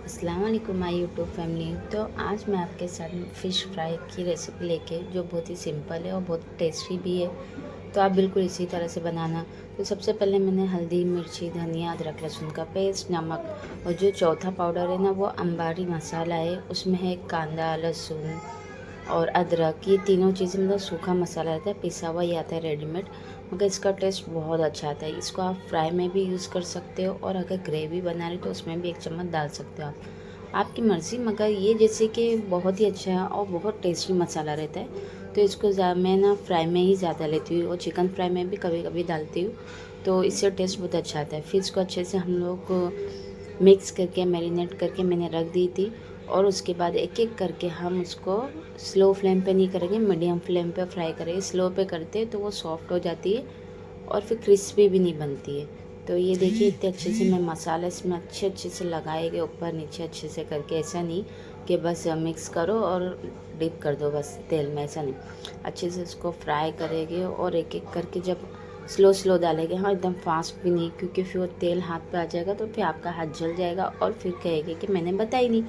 अस्सलाम वालेकुम my YouTube family. तो आज मैं आपके साथ फ़िश फ्राई की रेसिपी लेके जो बहुत ही सिंपल है और बहुत टेस्टी भी है, तो आप बिल्कुल इसी तरह से बनाना। तो सबसे पहले मैंने हल्दी, मिर्ची, धनिया, अदरक, लहसुन का पेस्ट, नमक और जो चौथा पाउडर है ना वो अंबारी मसाला है, उसमें है कांदा, लहसुन और अदरक। ये तीनों चीज़ें मतलब सूखा मसाला रहता है, पिसा हुआ ही आता है रेडीमेड, मगर इसका टेस्ट बहुत अच्छा आता है। इसको आप फ्राई में भी यूज़ कर सकते हो और अगर ग्रेवी बना रहे तो उसमें भी 1 चम्मच डाल सकते हो आप, आपकी मर्ज़ी। मगर ये जैसे कि बहुत ही अच्छा है और बहुत टेस्टी मसाला रहता है, तो इसको मैं ना फ्राई में ही ज़्यादा लेती हूँ और चिकन फ्राई में भी कभी कभी डालती हूँ, तो इससे टेस्ट बहुत अच्छा आता है। फिर इसको अच्छे से हम लोग मिक्स करके मैरिनेट करके मैंने रख दी थी, और उसके बाद एक एक करके हम उसको स्लो फ्लेम पे नहीं करेंगे, मीडियम फ्लेम पे फ्राई करेंगे। स्लो पे करते हैं तो वो सॉफ्ट हो जाती है और फिर क्रिस्पी भी नहीं बनती है। तो ये देखिए इतने अच्छे से मैं मसाला इसमें अच्छे अच्छे से लगाएंगे, ऊपर नीचे अच्छे से करके। ऐसा नहीं कि बस मिक्स करो और डिप कर दो बस तेल में, ऐसा नहीं। अच्छे से इसको फ्राई करेंगे और एक एक करके जब स्लो स्लो डालेंगे, हाँ एकदम फास्ट भी नहीं, क्योंकि फिर वो तेल हाथ पे आ जाएगा तो फिर आपका हाथ जल जाएगा और फिर कहेंगे कि मैंने बताई नहीं।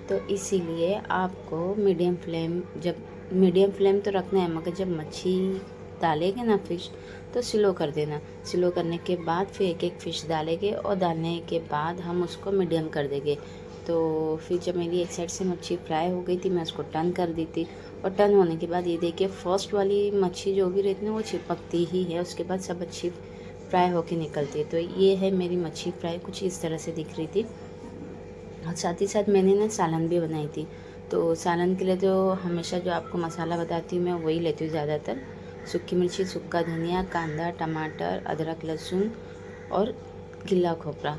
तो इसीलिए आपको मीडियम फ्लेम, जब मीडियम फ्लेम तो रखना है, मगर जब मच्छी डालेंगे ना फ़िश तो स्लो कर देना। स्लो करने के बाद फिर एक एक फ़िश डालेंगे और डालने के बाद हम उसको मीडियम कर देंगे। तो फिर जब मेरी एक साइड से मच्छी फ्राई हो गई थी, मैं उसको टर्न कर दी थी, और टर्न होने के बाद ये देखिए फर्स्ट वाली मच्छी जो भी रहती है ना वो चिपकती ही है, उसके बाद सब अच्छी फ्राई होके निकलती है। तो ये है मेरी मच्छी फ्राई, कुछ इस तरह से दिख रही थी। और साथ ही साथ मैंने ना सालन भी बनाई थी। तो सालन के लिए तो हमेशा जो आपको मसाला बताती हूँ मैं वही लेती हूँ ज़्यादातर। सूखी मिर्ची, सूखा धनिया, कांदा, टमाटर, अदरक, लहसुन और गिला खोपड़ा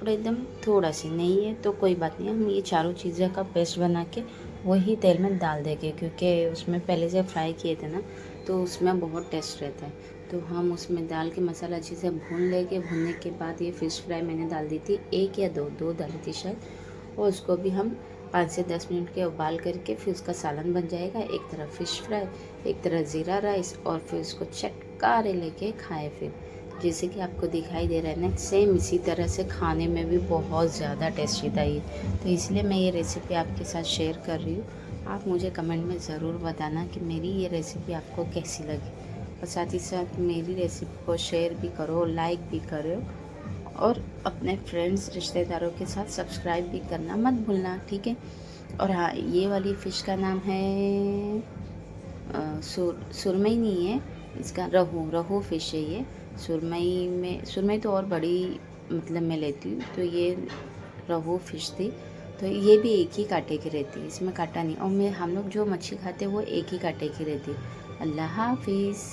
एकदम थोड़ा सी नहीं है तो कोई बात नहीं, हम ये चारों चीज़ें का पेस्ट बना के वही तेल में डाल देंगे, क्योंकि उसमें पहले से फ्राई किए थे ना, तो उसमें बहुत टेस्ट रहता है। तो हम उसमें डाल के मसाला अच्छे से भून लेंगे। भूनने के बाद ये फ़िश फ्राई मैंने डाल दी थी, एक या दो डाली थी शायद, और उसको भी हम 5 से 10 मिनट के उबाल करके फिर उसका सालन बन जाएगा। एक तरफ फ़िश फ्राई, एक तरफ ज़ीरा राइस, और फिर उसको चटकारे लेके खाएं। फिर जैसे कि आपको दिखाई दे रहा है ना, सेम इसी तरह से खाने में भी बहुत ज़्यादा टेस्टी था ये। तो इसलिए मैं ये रेसिपी आपके साथ शेयर कर रही हूँ। आप मुझे कमेंट में ज़रूर बताना कि मेरी ये रेसिपी आपको कैसी लगी, और साथ ही साथ मेरी रेसिपी को शेयर भी करो, लाइक भी करो, और अपने फ्रेंड्स रिश्तेदारों के साथ सब्सक्राइब भी करना मत भूलना, ठीक है। और हाँ, ये वाली फ़िश का नाम है सुरमई नहीं है, इसका रहू फ़िश है ये। सुरमई तो और बड़ी मतलब मैं लेती हूँ, तो ये रहू फ़िश थी। तो ये भी एक ही कांटे की रहती है, इसमें कांटा नहीं। और हम लोग जो मच्छी खाते हैं वो एक ही कांटे की रहती है। अल्लाह हाफिज़।